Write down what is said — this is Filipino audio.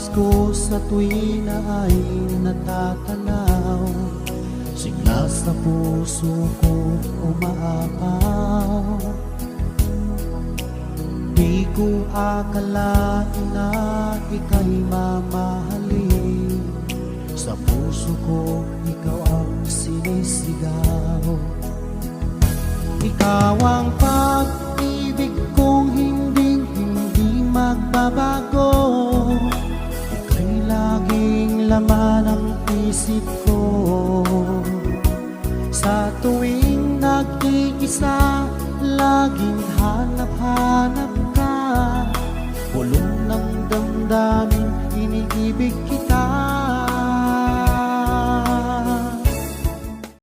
Pasko sa tuwina ay natatanaw, sigla sa puso ko umaapaw. Di ko akalain na ika'y mamahalin, sa puso ko ikaw ang sinisigaw. Ikaw ang pag-ibig kong hindi magbabago, ika'y laging laman ng isip ko. Sa tuwing nag-iisa, laging hanap-hanap ka, pulong ng damdamin, iniibig kita.